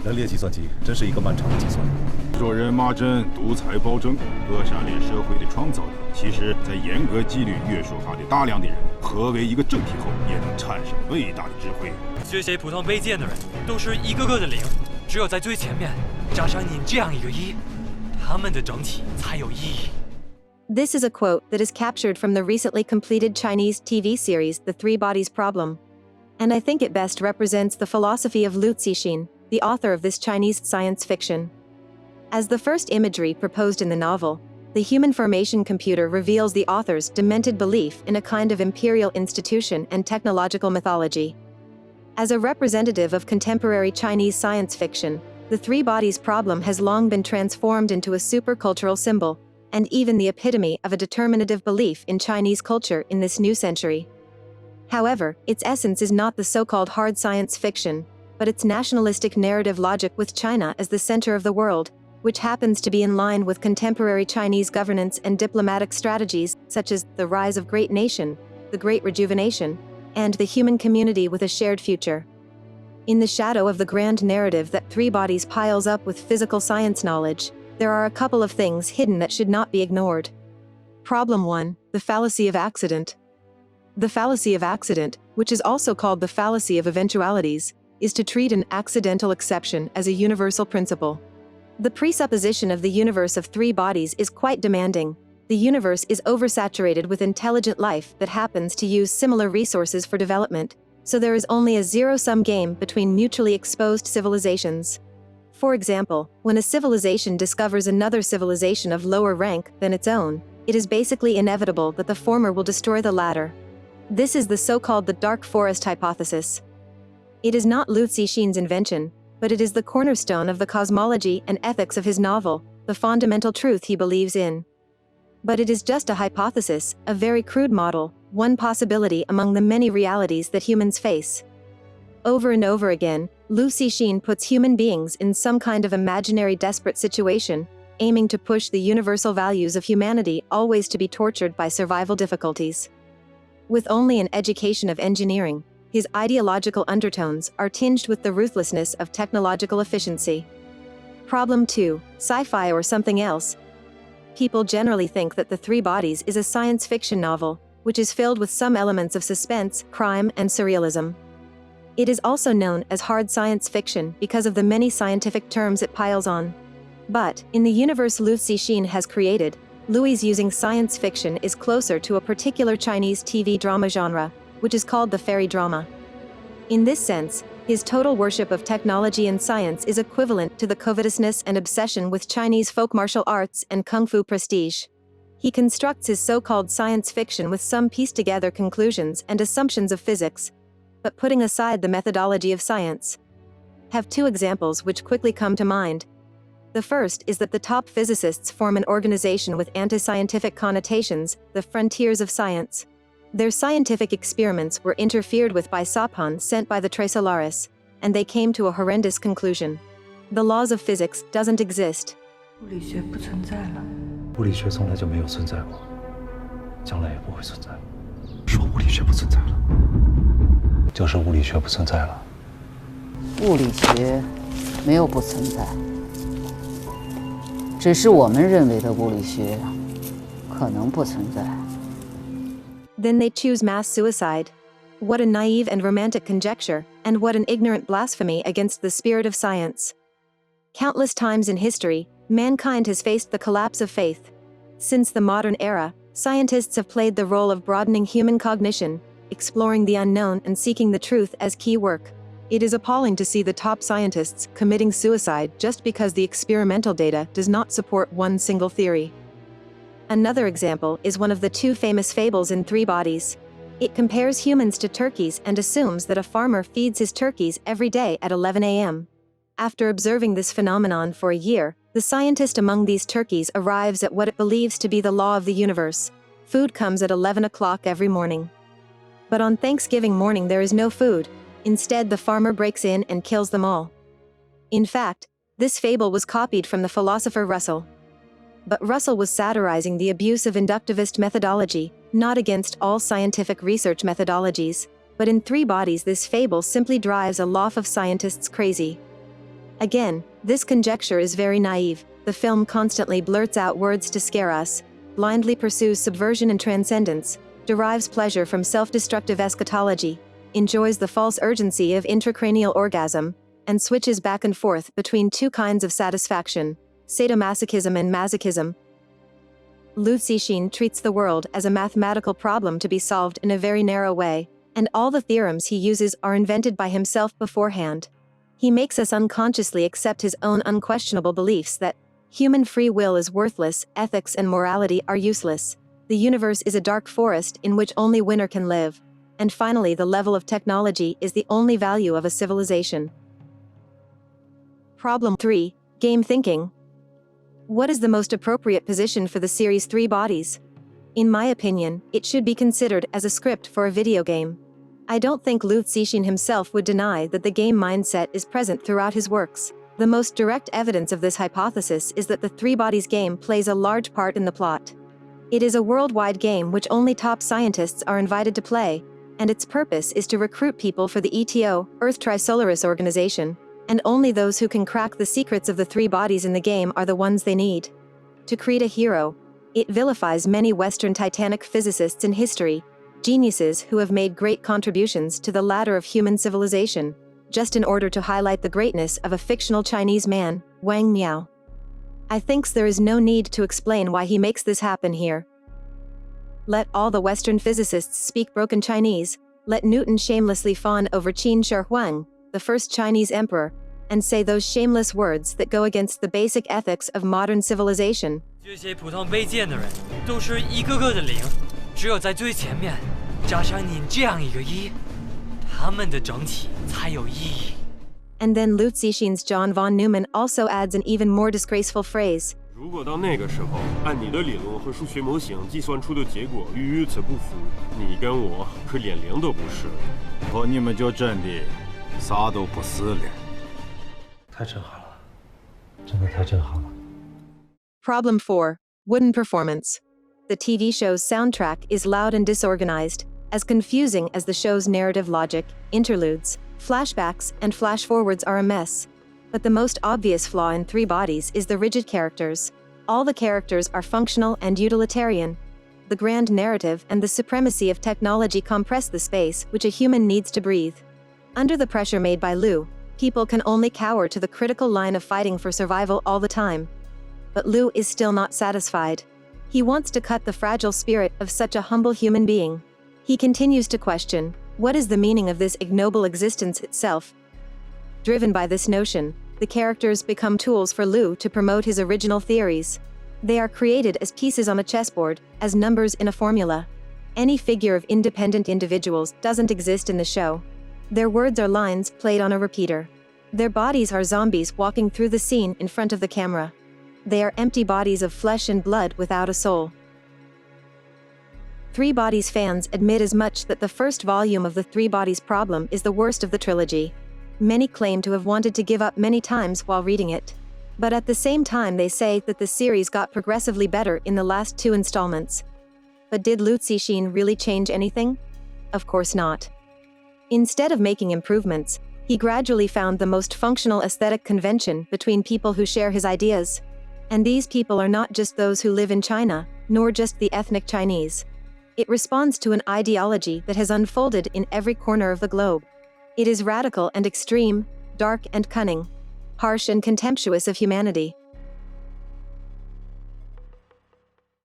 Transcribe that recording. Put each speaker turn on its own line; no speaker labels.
人列计算机真是一个漫长的计算。
做人骂阵、独裁暴政、扼杀连社会的创造力。其实，在严格纪律约束下的大量的人，合为一个整体后，也能产生伟大的智慧。
这些普通卑贱的人，都是一个个的零，只有在最前面加上你这样一个一，他们的整体才有意义。
This is a quote that is captured from the recently completed Chinese TV series The Three Bodies Problem. And I think it best represents the philosophy of Liu Cixin, the author of this Chinese science fiction. As the first imagery proposed in the novel, the human formation computer reveals the author's demented belief in a kind of imperial institution and technological mythology. As a representative of contemporary Chinese science fiction, the Three Bodies Problem has long been transformed into a supercultural symbol, and even the epitome of a determinative belief in Chinese culture in this new century. However, its essence is not the so-called hard science fiction, but its nationalistic narrative logic with China as the center of the world, which happens to be in line with contemporary Chinese governance and diplomatic strategies such as the rise of great nation, the Great Rejuvenation, and the human community with a shared future. In the shadow of the grand narrative that Three Bodies piles up with physical science knowledge, there are a couple of things hidden that should not be ignored. Problem 1. The fallacy of accident. The fallacy of accident, which is also called the fallacy of eventualities, is to treat an accidental exception as a universal principle. The presupposition of the universe of three bodies is quite demanding. The universe is oversaturated with intelligent life that happens to use similar resources for development, so there is only a zero-sum game between mutually exposed civilizations. For example, when a civilization discovers another civilization of lower rank than its own, it is basically inevitable that the former will destroy the latter. This is the so-called the dark forest hypothesis. It is not Liu Cixin's invention, but it is the cornerstone of the cosmology and ethics of his novel, the fundamental truth he believes in. But it is just a hypothesis, a very crude model, one possibility among the many realities that humans face. Over and over again, Liu Cixin puts human beings in some kind of imaginary desperate situation, aiming to push the universal values of humanity always to be tortured by survival difficulties. With only an education of engineering, his ideological undertones are tinged with the ruthlessness of technological efficiency. Problem 2. Sci-fi or something else. People generally think that The Three Bodies is a science fiction novel, which is filled with some elements of suspense, crime, and surrealism. It is also known as hard science fiction because of the many scientific terms it piles on. But, in the universe Liu Cixin has created, Liu's using science fiction is closer to a particular Chinese TV drama genre, which is called the fairy drama. In this sense, his total worship of technology and science is equivalent to the covetousness and obsession with Chinese folk martial arts and kung fu prestige. He constructs his so-called science fiction with some pieced-together conclusions and assumptions of physics, but putting aside the methodology of science. Have two examples which quickly come to mind. The first is that the top physicists form an organization with anti-scientific connotations, the Frontiers of Science. Their scientific experiments were interfered with by sapans sent by the Trisolaris, and they came to a horrendous conclusion. The laws of physics doesn't exist.
物理学不存在了。
物理学从来就没有存在过，将来也不会存在。说物理学不存在了，就是物理学不存在了。
物理学没有不存在，只是我们认为的物理学可能不存在。
Then they choose mass suicide. What a naive and romantic conjecture, and what an ignorant blasphemy against the spirit of science. Countless times in history, mankind has faced the collapse of faith. Since the modern era, scientists have played the role of broadening human cognition, exploring the unknown and seeking the truth as key work. It is appalling to see the top scientists committing suicide just because the experimental data does not support one single theory. Another example is one of the two famous fables in Three Bodies. It compares humans to turkeys and assumes that a farmer feeds his turkeys every day at 11 a.m. After observing this phenomenon for a year, the scientist among these turkeys arrives at what it believes to be the law of the universe. Food comes at 11 o'clock every morning. But on Thanksgiving morning there is no food. Instead, the farmer breaks in and kills them all. In fact, this fable was copied from the philosopher Russell. But Russell was satirizing the abuse of inductivist methodology, not against all scientific research methodologies, but in Three Bodies this fable simply drives a lot of scientists crazy. Again, this conjecture is very naive. The film constantly blurts out words to scare us, blindly pursues subversion and transcendence, derives pleasure from self-destructive eschatology, enjoys the false urgency of intracranial orgasm, and switches back and forth between two kinds of satisfaction, sadomasochism and masochism. Liu Cixin treats the world as a mathematical problem to be solved in a very narrow way, and all the theorems he uses are invented by himself beforehand. He makes us unconsciously accept his own unquestionable beliefs that human free will is worthless, ethics and morality are useless, the universe is a dark forest in which only winner can live, and finally the level of technology is the only value of a civilization. Problem 3. Game thinking. What is the most appropriate position for the series 3 Bodies? In my opinion, it should be considered as a script for a video game. I don't think Liu Cixin himself would deny that the game mindset is present throughout his works. The most direct evidence of this hypothesis is that the 3 Bodies game plays a large part in the plot. It is a worldwide game which only top scientists are invited to play, and its purpose is to recruit people for the ETO, Earth Trisolaris organization, and only those who can crack the secrets of the 3 bodies in the game are the ones they need. To create a hero, it vilifies many Western Titanic physicists in history, geniuses who have made great contributions to the ladder of human civilization, just in order to highlight the greatness of a fictional Chinese man, Wang Miao. I think there is no need to explain why he makes this happen here. Let all the Western physicists speak broken Chinese, let Newton shamelessly fawn over Qin Shi Huang, the first Chinese emperor, and say those shameless words that go against the basic ethics of modern civilization.
这些普通卑贱的人都是一个个的零，只有在最前面加上你这样一个一，他们的整体才有意义。
And then Liu Cixin's John von Neumann also adds an even more disgraceful phrase.
如果到那个时候，按你的理论和数学模型计算出的结果与此不符，你跟我可连零都不是。
和你们就真的啥都不是了。
太震撼了，真的太震撼了。
Problem 4. Wooden performance. The TV show's soundtrack is loud and disorganized, as confusing as the show's narrative logic, interludes, flashbacks, and flash-forwards are a mess. But the most obvious flaw in 3 Bodies is the rigid characters. All the characters are functional and utilitarian. The grand narrative and the supremacy of technology compress the space which a human needs to breathe. Under the pressure made by Liu, people can only cower to the critical line of fighting for survival all the time. But Liu is still not satisfied. He wants to cut the fragile spirit of such a humble human being. He continues to question, what is the meaning of this ignoble existence itself? Driven by this notion, the characters become tools for Liu to promote his original theories. They are created as pieces on a chessboard, as numbers in a formula. Any figure of independent individuals doesn't exist in the show. Their words are lines played on a repeater. Their bodies are zombies walking through the scene in front of the camera. They are empty bodies of flesh and blood without a soul. 3 Bodies fans admit as much that the first volume of the 3 Bodies problem is the worst of the trilogy. Many claim to have wanted to give up many times while reading it. But at the same time they say that the series got progressively better in the last 2 installments. But did Liu Cixin really change anything? Of course not. Instead of making improvements, he gradually found the most functional aesthetic convention between people who share his ideas. And these people are not just those who live in China, nor just the ethnic Chinese. It responds to an ideology that has unfolded in every corner of the globe. It is radical and extreme, dark and cunning, harsh and contemptuous of humanity.